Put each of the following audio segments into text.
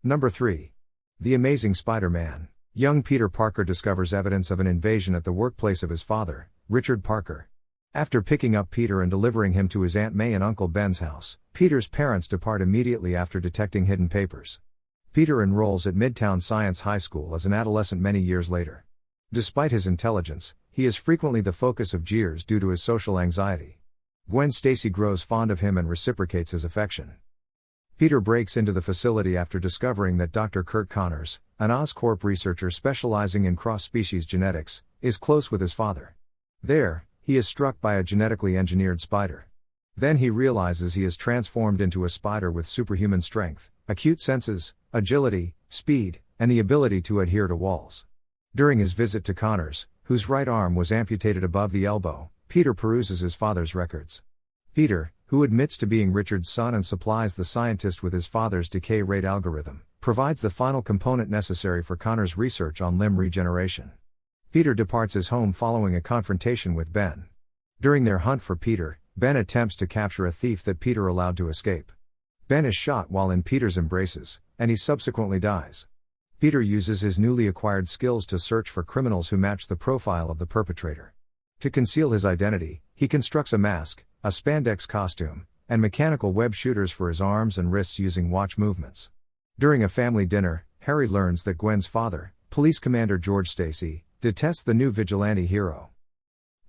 Number 3. The Amazing Spider-Man. Young Peter Parker discovers evidence of an invasion at the workplace of his father, Richard Parker. After picking up Peter and delivering him to his Aunt May and Uncle Ben's house, Peter's parents depart immediately after detecting hidden papers. Peter enrolls at Midtown Science High School as an adolescent many years later. Despite his intelligence, he is frequently the focus of jeers due to his social anxiety. Gwen Stacy grows fond of him and reciprocates his affection. Peter breaks into the facility after discovering that Dr. Curt Connors, an Oscorp researcher specializing in cross-species genetics, is close with his father. There, he is struck by a genetically engineered spider. Then he realizes he is transformed into a spider with superhuman strength, acute senses, agility, speed, and the ability to adhere to walls. During his visit to Connors, whose right arm was amputated above the elbow, Peter peruses his father's records. Peter, who admits to being Richard's son and supplies the scientist with his father's decay rate algorithm, provides the final component necessary for Connors' research on limb regeneration. Peter departs his home following a confrontation with Ben. During their hunt for Peter, Ben attempts to capture a thief that Peter allowed to escape. Ben is shot while in Peter's embraces, and he subsequently dies. Peter uses his newly acquired skills to search for criminals who match the profile of the perpetrator. To conceal his identity, he constructs a mask, a spandex costume, and mechanical web shooters for his arms and wrists using watch movements. During a family dinner, Harry learns that Gwen's father, Police Commander George Stacy, detests the new vigilante hero.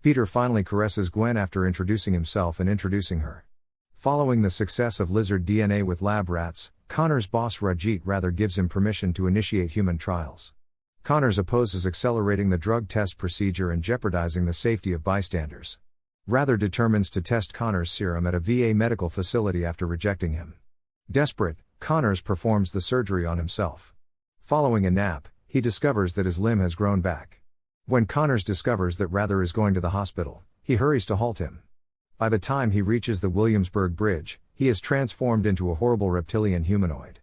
Peter finally caresses Gwen after introducing himself and introducing her. Following the success of lizard DNA with lab rats, Connors' boss Rajit rather gives him permission to initiate human trials. Connors opposes accelerating the drug test procedure and jeopardizing the safety of bystanders. Rather determines to test Connors' serum at a VA medical facility after rejecting him. Desperate, Connors performs the surgery on himself. Following a nap, he discovers that his limb has grown back. When Connors discovers that Rather is going to the hospital, he hurries to halt him. By the time he reaches the Williamsburg Bridge, he is transformed into a horrible reptilian humanoid.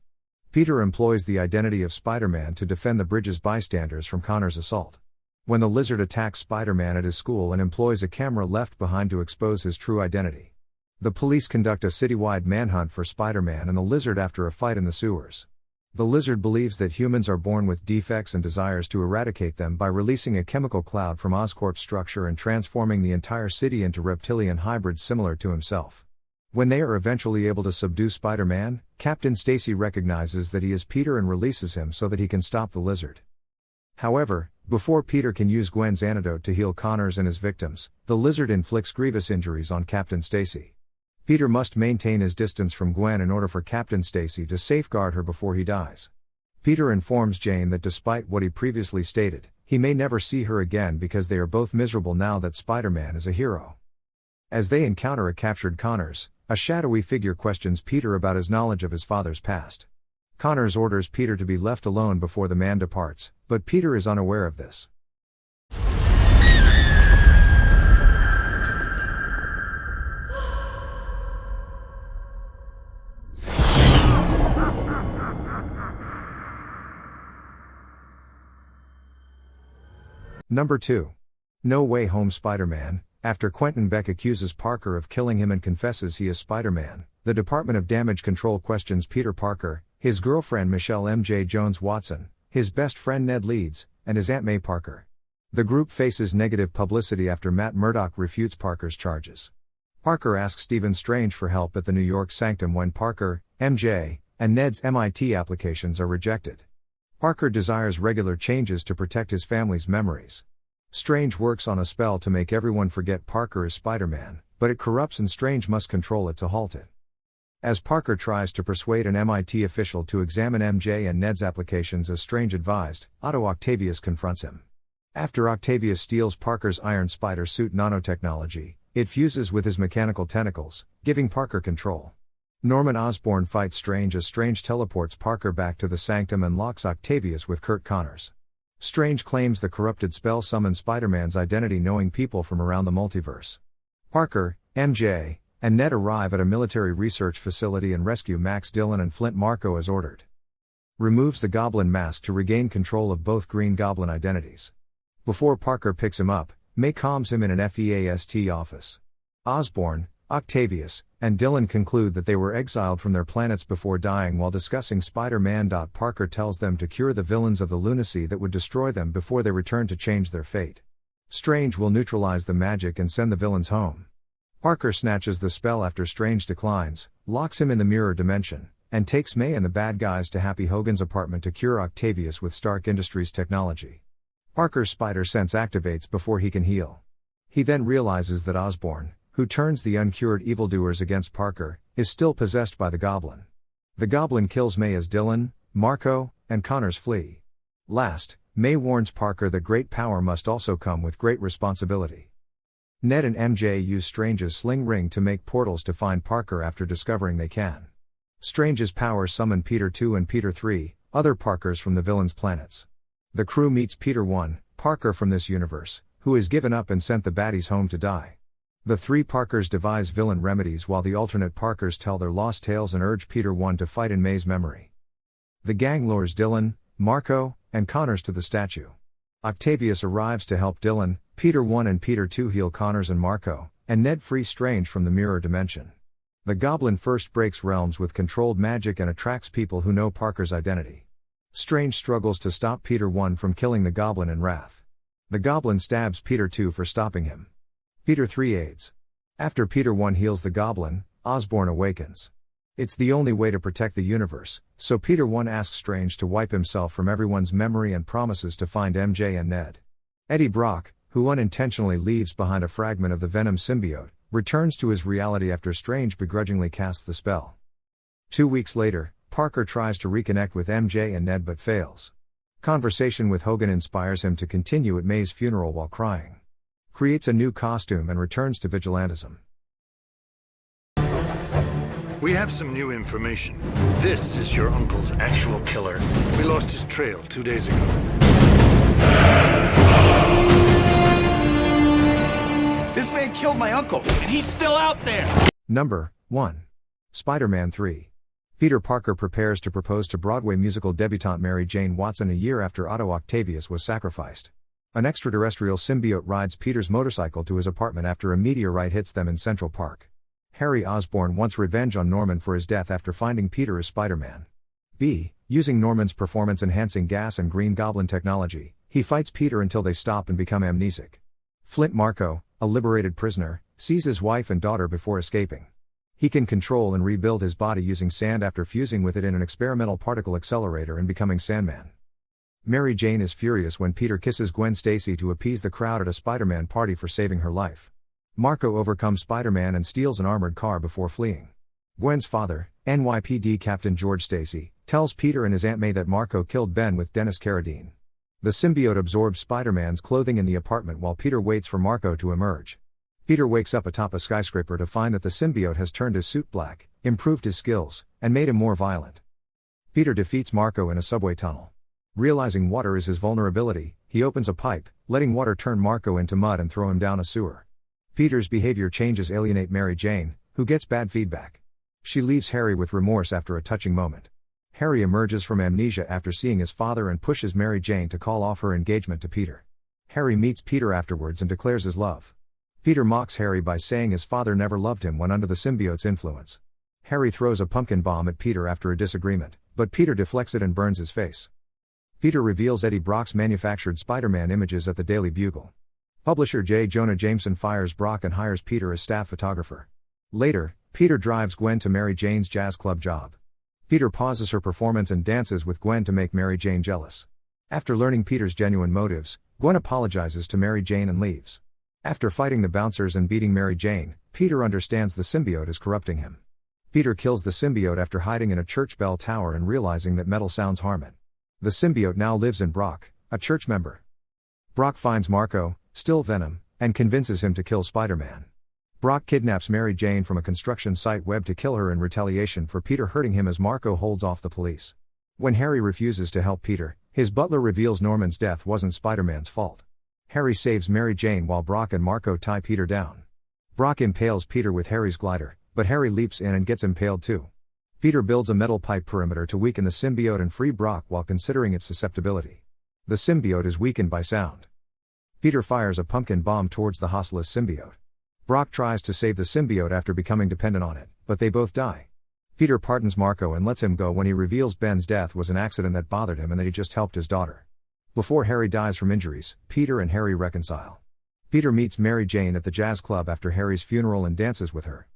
Peter employs the identity of Spider-Man to defend the bridge's bystanders from Connors' assault. When the lizard attacks Spider-Man at his school and employs a camera left behind to expose his true identity. The police conduct a citywide manhunt for Spider-Man and the lizard after a fight in the sewers. The lizard believes that humans are born with defects and desires to eradicate them by releasing a chemical cloud from Oscorp's structure and transforming the entire city into reptilian hybrids similar to himself. When they are eventually able to subdue Spider-Man, Captain Stacy recognizes that he is Peter and releases him so that he can stop the lizard. However, before Peter can use Gwen's antidote to heal Connors and his victims, the lizard inflicts grievous injuries on Captain Stacy. Peter must maintain his distance from Gwen in order for Captain Stacy to safeguard her before he dies. Peter informs Jane that despite what he previously stated, he may never see her again because they are both miserable now that Spider-Man is a hero. As they encounter a captured Connors, a shadowy figure questions Peter about his knowledge of his father's past. Connors orders Peter to be left alone before the man departs, but Peter is unaware of this. Number 2. No Way Home Spider-Man. After Quentin Beck accuses Parker of killing him and confesses he is Spider-Man, the Department of Damage Control questions Peter Parker, his girlfriend Michelle M.J. Jones-Watson, his best friend Ned Leeds, and his Aunt May Parker. The group faces negative publicity after Matt Murdock refutes Parker's charges. Parker asks Stephen Strange for help at the New York Sanctum when Parker, MJ, and Ned's MIT applications are rejected. Parker desires regular changes to protect his family's memories. Strange works on a spell to make everyone forget Parker is Spider-Man, but it corrupts and Strange must control it to halt it. As Parker tries to persuade an MIT official to examine MJ and Ned's applications as Strange advised, Otto Octavius confronts him. After Octavius steals Parker's iron spider suit nanotechnology, it fuses with his mechanical tentacles, giving Parker control. Norman Osborn fights Strange as Strange teleports Parker back to the Sanctum and locks Octavius with Curt Connors. Strange claims the corrupted spell summons Spider-Man's identity knowing people from around the multiverse. Parker, MJ, and Ned arrive at a military research facility and rescue Max Dillon and Flint Marko as ordered. Removes the Goblin mask to regain control of both Green Goblin identities. Before Parker picks him up, May calms him in an FEAST office. Osborn, Octavius and Dylan conclude that they were exiled from their planets before dying while discussing Spider-Man. Parker tells them to cure the villains of the lunacy that would destroy them before they return to change their fate. Strange will neutralize the magic and send the villains home. Parker snatches the spell after Strange declines, locks him in the mirror dimension, and takes May and the bad guys to Happy Hogan's apartment to cure Octavius with Stark Industries technology. Parker's spider sense activates before he can heal. He then realizes that Osborn, who turns the uncured evildoers against Parker, is still possessed by the Goblin. The Goblin kills May as Dylan, Marco, and Connors flee. Last, May warns Parker that great power must also come with great responsibility. Ned and MJ use Strange's sling ring to make portals to find Parker after discovering they can. Strange's powers summon Peter 2 and Peter 3, other Parkers from the villains' planets. The crew meets Peter 1, Parker from this universe, who has given up and sent the baddies home to die. The three Parkers devise villain remedies while the alternate Parkers tell their lost tales and urge Peter 1 to fight in May's memory. The gang lures Dylan, Marco, and Connors to the statue. Octavius arrives to help Dylan, Peter 1 and Peter 2 heal Connors and Marco, and Ned free Strange from the mirror dimension. The Goblin first breaks realms with controlled magic and attracts people who know Parker's identity. Strange struggles to stop Peter 1 from killing the Goblin in wrath. The Goblin stabs Peter 2 for stopping him. Peter 3 aids. After Peter 1 heals the Goblin, Osborn awakens. It's the only way to protect the universe, so Peter 1 asks Strange to wipe himself from everyone's memory and promises to find MJ and Ned. Eddie Brock, who unintentionally leaves behind a fragment of the Venom symbiote, returns to his reality after Strange begrudgingly casts the spell. 2 weeks later, Parker tries to reconnect with MJ and Ned but fails. Conversation with Hogan inspires him to continue at May's funeral while crying. Creates a new costume and returns to vigilantism. We have some new information. This is your uncle's actual killer. We lost his trail 2 days ago. This man killed my uncle, and he's still out there! Number 1. Spider-Man 3. Peter Parker prepares to propose to Broadway musical debutante Mary Jane Watson a year after Otto Octavius was sacrificed. An extraterrestrial symbiote rides Peter's motorcycle to his apartment after a meteorite hits them in Central Park. Harry Osborn wants revenge on Norman for his death after finding Peter as Spider-Man. B. Using Norman's performance-enhancing gas and Green Goblin technology, he fights Peter until they stop and become amnesic. Flint Marko, a liberated prisoner, sees his wife and daughter before escaping. He can control and rebuild his body using sand after fusing with it in an experimental particle accelerator and becoming Sandman. Mary Jane is furious when Peter kisses Gwen Stacy to appease the crowd at a Spider-Man party for saving her life. Marco overcomes Spider-Man and steals an armored car before fleeing. Gwen's father, NYPD Captain George Stacy, tells Peter and his Aunt May that Marco killed Ben with Dennis Carradine. The symbiote absorbs Spider-Man's clothing in the apartment while Peter waits for Marco to emerge. Peter wakes up atop a skyscraper to find that the symbiote has turned his suit black, improved his skills, and made him more violent. Peter defeats Marco in a subway tunnel. Realizing water is his vulnerability, he opens a pipe, letting water turn Marco into mud and throw him down a sewer. Peter's behavior changes alienate Mary Jane, who gets bad feedback. She leaves Harry with remorse after a touching moment. Harry emerges from amnesia after seeing his father and pushes Mary Jane to call off her engagement to Peter. Harry meets Peter afterwards and declares his love. Peter mocks Harry by saying his father never loved him when under the symbiote's influence. Harry throws a pumpkin bomb at Peter after a disagreement, but Peter deflects it and burns his face. Peter reveals Eddie Brock's manufactured Spider-Man images at the Daily Bugle. Publisher J. Jonah Jameson fires Brock and hires Peter as staff photographer. Later, Peter drives Gwen to Mary Jane's jazz club job. Peter pauses her performance and dances with Gwen to make Mary Jane jealous. After learning Peter's genuine motives, Gwen apologizes to Mary Jane and leaves. After fighting the bouncers and beating Mary Jane, Peter understands the symbiote is corrupting him. Peter kills the symbiote after hiding in a church bell tower and realizing that metal sounds harm it. The symbiote now lives in Brock, a church member. Brock finds Marco, still Venom, and convinces him to kill Spider-Man. Brock kidnaps Mary Jane from a construction site web to kill her in retaliation for Peter hurting him as Marco holds off the police. When Harry refuses to help Peter, his butler reveals Norman's death wasn't Spider-Man's fault. Harry saves Mary Jane while Brock and Marco tie Peter down. Brock impales Peter with Harry's glider, but Harry leaps in and gets impaled too. Peter builds a metal pipe perimeter to weaken the symbiote and free Brock while considering its susceptibility. The symbiote is weakened by sound. Peter fires a pumpkin bomb towards the hostilous symbiote. Brock tries to save the symbiote after becoming dependent on it, but they both die. Peter pardons Marco and lets him go when he reveals Ben's death was an accident that bothered him and that he just helped his daughter. Before Harry dies from injuries, Peter and Harry reconcile. Peter meets Mary Jane at the jazz club after Harry's funeral and dances with her.